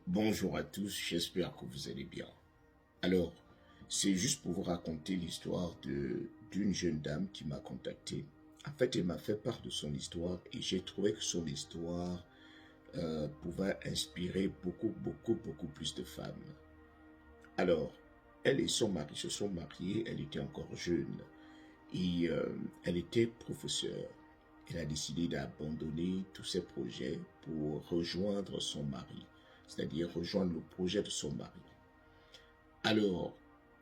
Bonjour à tous, j'espère que vous allez bien. Alors, c'est juste pour vous raconter l'histoire d'une jeune dame qui m'a contacté. En fait, elle m'a fait part de son histoire et j'ai trouvé que son histoire pouvait inspirer beaucoup plus de femmes. Alors, elle et son mari se sont mariés, elle était encore jeune et elle était professeure. Elle a décidé d'abandonner tous ses projets pour rejoindre son mari, c'est-à-dire rejoindre le projet de son mari. Alors,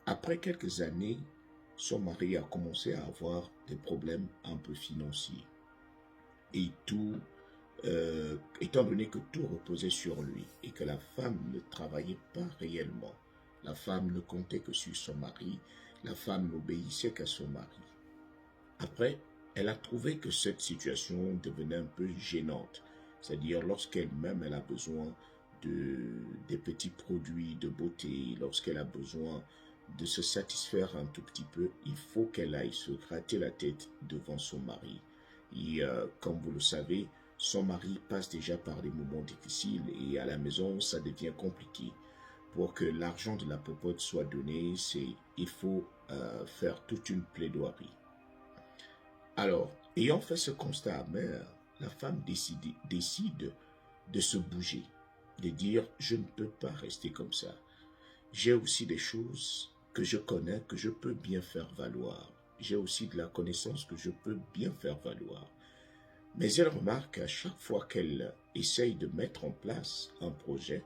après quelques années, son mari a commencé à avoir des problèmes un peu financiers. Et tout, étant donné que tout reposait sur lui et que la femme ne travaillait pas réellement, la femme ne comptait que sur son mari, la femme n'obéissait qu'à son mari. Après, elle a trouvé que cette situation devenait un peu gênante. C'est-à-dire lorsqu'elle-même elle a besoin des petits produits de beauté, lorsqu'elle a besoin de se satisfaire un tout petit peu, il faut qu'elle aille se gratter la tête devant son mari. Et comme vous le savez, son mari passe déjà par des moments difficiles et à la maison, ça devient compliqué. Pour que l'argent de la popote soit donné, il faut faire toute une plaidoirie. Alors, ayant fait ce constat amer, la femme décide de se bouger, de dire je ne peux pas rester comme ça. J'ai aussi des choses que je connais, que je peux bien faire valoir. J'ai aussi de la connaissance que je peux bien faire valoir. Mais elle remarque à chaque fois qu'elle essaye de mettre en place un projet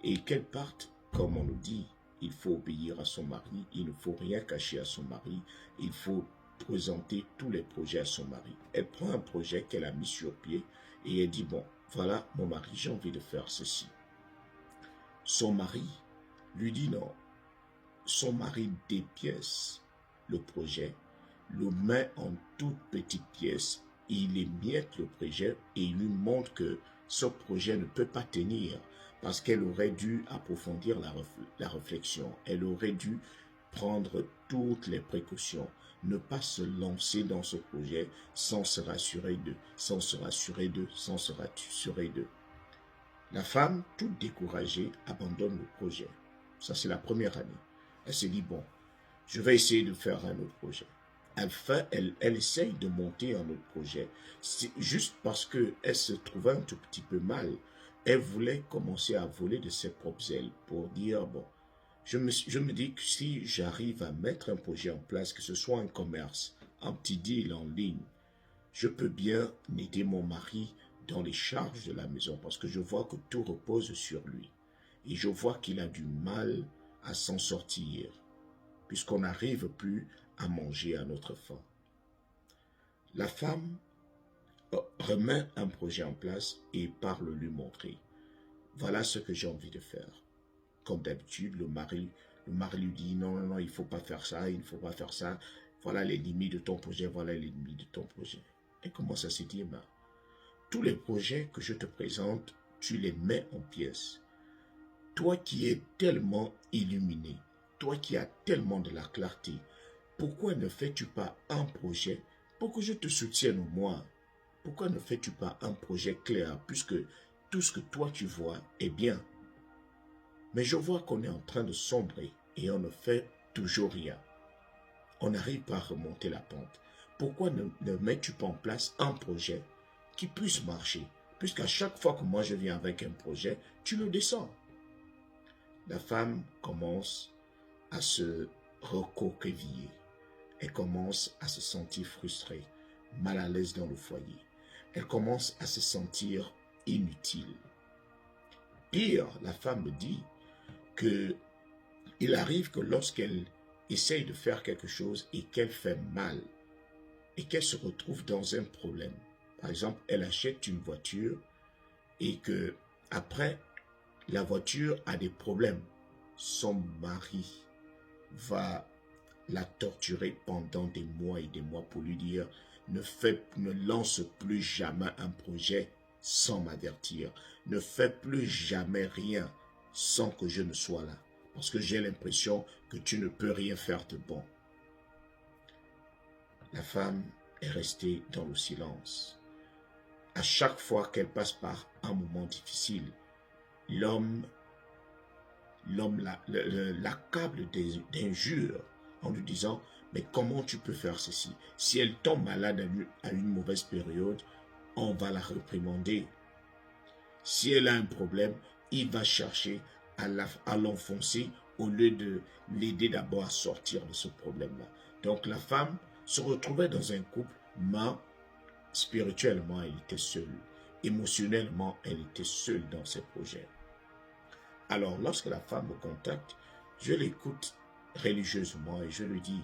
et qu'elle parte, comme on nous dit, il faut obéir à son mari, il ne faut rien cacher à son mari, il faut présenter tous les projets à son mari. Elle prend un projet qu'elle a mis sur pied et elle dit, bon, voilà mon mari, j'ai envie de faire ceci. Son mari lui dit non. Son mari dépièce le projet, le met en toutes petites pièces, il émiette le projet et il lui montre que ce projet ne peut pas tenir parce qu'elle aurait dû approfondir la réflexion, elle aurait dû prendre toutes les précautions, ne pas se lancer dans ce projet sans se rassurer d'eux, sans se rassurer d'eux, sans se rassurer d'eux. La femme, toute découragée, abandonne le projet. Ça, c'est la première année. Elle se dit, bon, je vais essayer de faire un autre projet. Elle essaye de monter un autre projet. C'est juste parce qu'elle se trouvait un tout petit peu mal. Elle voulait commencer à voler de ses propres ailes pour dire, bon, je me dis que si j'arrive à mettre un projet en place, que ce soit un commerce, un petit deal en ligne, je peux bien aider mon mari dans les charges de la maison parce que je vois que tout repose sur lui. Et je vois qu'il a du mal à s'en sortir puisqu'on n'arrive plus à manger à notre faim. La femme remet un projet en place et part le lui montrer. Voilà ce que j'ai envie de faire. Comme d'habitude, le mari lui dit non, non, non, il ne faut pas faire ça, il ne faut pas faire ça. Voilà les limites de ton projet, voilà les limites de ton projet. Et commence à se dire, ben, tous les projets que je te présente, tu les mets en pièces. Toi qui es tellement illuminé, toi qui as tellement de la clarté, pourquoi ne fais-tu pas un projet pour que je te soutienne au moins? Pourquoi ne fais-tu pas un projet clair puisque tout ce que toi tu vois est bien? Mais je vois qu'on est en train de sombrer et on ne fait toujours rien. On n'arrive pas à remonter la pente. Pourquoi ne mets-tu pas en place un projet qui puisse marcher? Puisqu'à chaque fois que moi je viens avec un projet, tu le descends. La femme commence à se recoqueviller. Elle commence à se sentir frustrée, mal à l'aise dans le foyer. Elle commence à se sentir inutile. Pire, la femme me dit que il arrive que lorsqu'elle essaye de faire quelque chose et qu'elle fait mal et qu'elle se retrouve dans un problème. Par exemple, elle achète une voiture et que après la voiture a des problèmes. Son mari va la torturer pendant des mois et des mois pour lui dire ne lance plus jamais un projet sans m'avertir. Ne fais plus jamais rien sans que je ne sois là. Parce que j'ai l'impression que tu ne peux rien faire de bon. La femme est restée dans le silence. À chaque fois qu'elle passe par un moment difficile, l'homme l'accable d'injures en lui disant, mais comment tu peux faire ceci? Si elle tombe malade à une mauvaise période, on va la réprimander. Si elle a un problème, il va chercher à l'enfoncer au lieu de l'aider d'abord à sortir de ce problème-là. Donc la femme se retrouvait dans un couple, mais spirituellement, elle était seule. Émotionnellement, elle était seule dans ses projets. Alors, lorsque la femme me contacte, je l'écoute religieusement et je lui dis,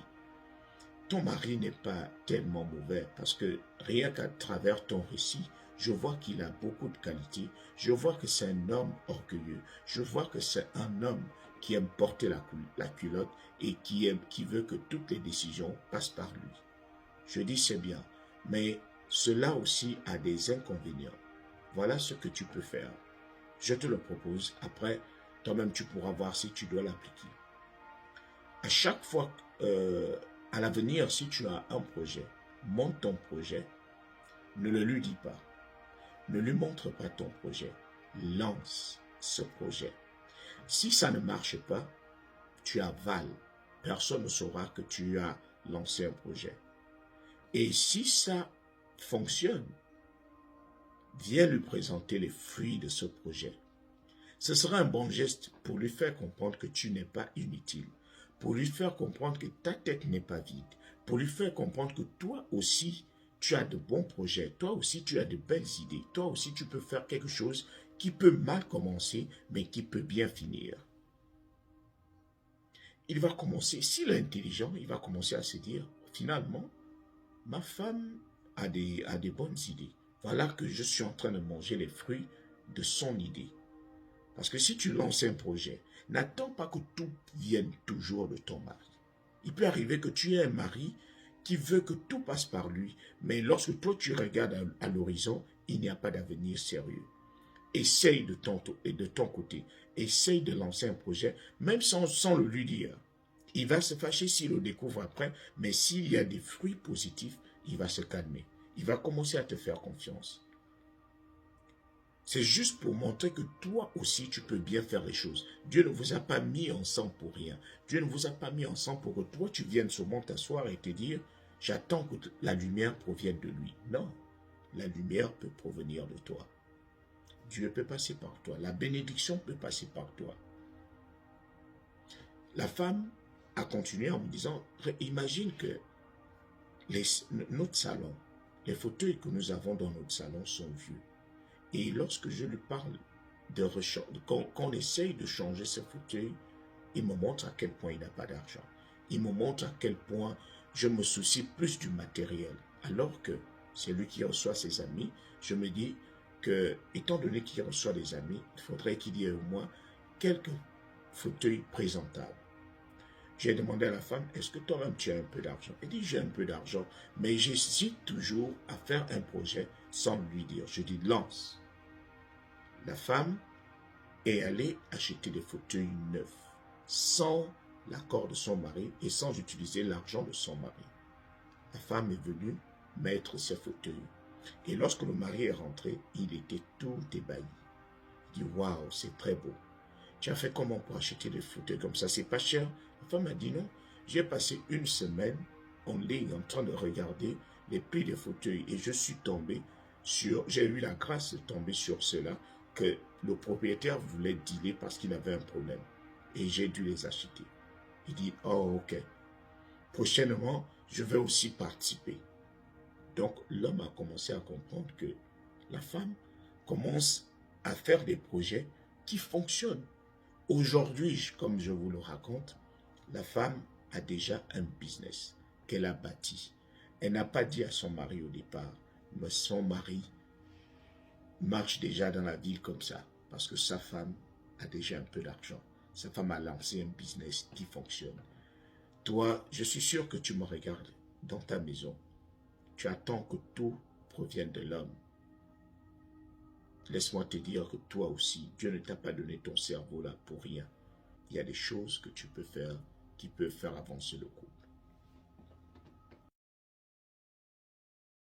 ton mari n'est pas tellement mauvais parce que rien qu'à travers ton récit, je vois qu'il a beaucoup de qualités. Je vois que c'est un homme orgueilleux. Je vois que c'est un homme qui aime porter la culotte et qui veut que toutes les décisions passent par lui. Je dis c'est bien, mais cela aussi a des inconvénients. Voilà ce que tu peux faire. Je te le propose. Après, toi-même, tu pourras voir si tu dois l'appliquer. À chaque fois, à l'avenir, si tu as un projet, monte ton projet. Ne le lui dis pas. Ne lui montre pas ton projet. Lance ce projet. Si ça ne marche pas, tu avales. Personne ne saura que tu as lancé un projet. Et si ça fonctionne, viens lui présenter les fruits de ce projet. Ce sera un bon geste pour lui faire comprendre que tu n'es pas inutile, pour lui faire comprendre que ta tête n'est pas vide, pour lui faire comprendre que toi aussi, tu as de bons projets, toi aussi, tu as de belles idées, toi aussi, tu peux faire quelque chose qui peut mal commencer, mais qui peut bien finir. Il va commencer, s'il est intelligent, il va commencer à se dire, finalement, ma femme a des bonnes idées. Voilà que je suis en train de manger les fruits de son idée. Parce que si tu lances un projet, n'attends pas que tout vienne toujours de ton mari. Il peut arriver que tu aies un mari qui veut que tout passe par lui, mais lorsque toi tu regardes à l'horizon, il n'y a pas d'avenir sérieux. Essaye de ton côté, essaye de lancer un projet, même sans le lui dire. Il va se fâcher s'il le découvre après, mais s'il y a des fruits positifs, il va se calmer. Il va commencer à te faire confiance. C'est juste pour montrer que toi aussi, tu peux bien faire les choses. Dieu ne vous a pas mis ensemble pour rien. Dieu ne vous a pas mis ensemble pour que toi, tu viennes seulement t'asseoir et te dire, j'attends que la lumière provienne de lui. Non, la lumière peut provenir de toi. Dieu peut passer par toi. La bénédiction peut passer par toi. La femme a continué en me disant, imagine que notre salon, les fauteuils que nous avons dans notre salon sont vieux. Et lorsque je lui parle qu'on essaye de changer ce fauteuil, il me montre à quel point il n'a pas d'argent. Il me montre à quel point je me soucie plus du matériel. Alors que c'est lui qui reçoit ses amis, je me dis que, étant donné qu'il reçoit des amis, il faudrait qu'il y ait au moins quelques fauteuils présentables. J'ai demandé à la femme, est-ce que toi-même tu as un peu d'argent? Elle dit, j'ai un peu d'argent, mais j'hésite toujours à faire un projet sans lui dire. Je dis, lance. La femme est allée acheter des fauteuils neufs, sans l'accord de son mari et sans utiliser l'argent de son mari. La femme est venue mettre ses fauteuils. Et lorsque le mari est rentré, il était tout ébahi. Il dit, waouh, c'est très beau. Tu as fait comment pour acheter des fauteuils comme ça? C'est pas cher? La femme a dit non. J'ai passé une semaine en ligne en train de regarder les prix des fauteuils et je suis tombé j'ai eu la grâce de tomber sur cela que le propriétaire voulait dealer parce qu'il avait un problème. Et j'ai dû les acheter. Il dit, oh ok, prochainement, je vais aussi participer. Donc l'homme a commencé à comprendre que la femme commence à faire des projets qui fonctionnent. Aujourd'hui, comme je vous le raconte, la femme a déjà un business qu'elle a bâti. Elle n'a pas dit à son mari au départ, mais son mari marche déjà dans la ville comme ça, parce que sa femme a déjà un peu d'argent. Sa femme a lancé un business qui fonctionne. Toi, je suis sûr que tu me regardes dans ta maison. Tu attends que tout provienne de l'homme. Laisse-moi te dire que toi aussi, Dieu ne t'a pas donné ton cerveau là pour rien. Il y a des choses que tu peux faire qui peuvent faire avancer le couple.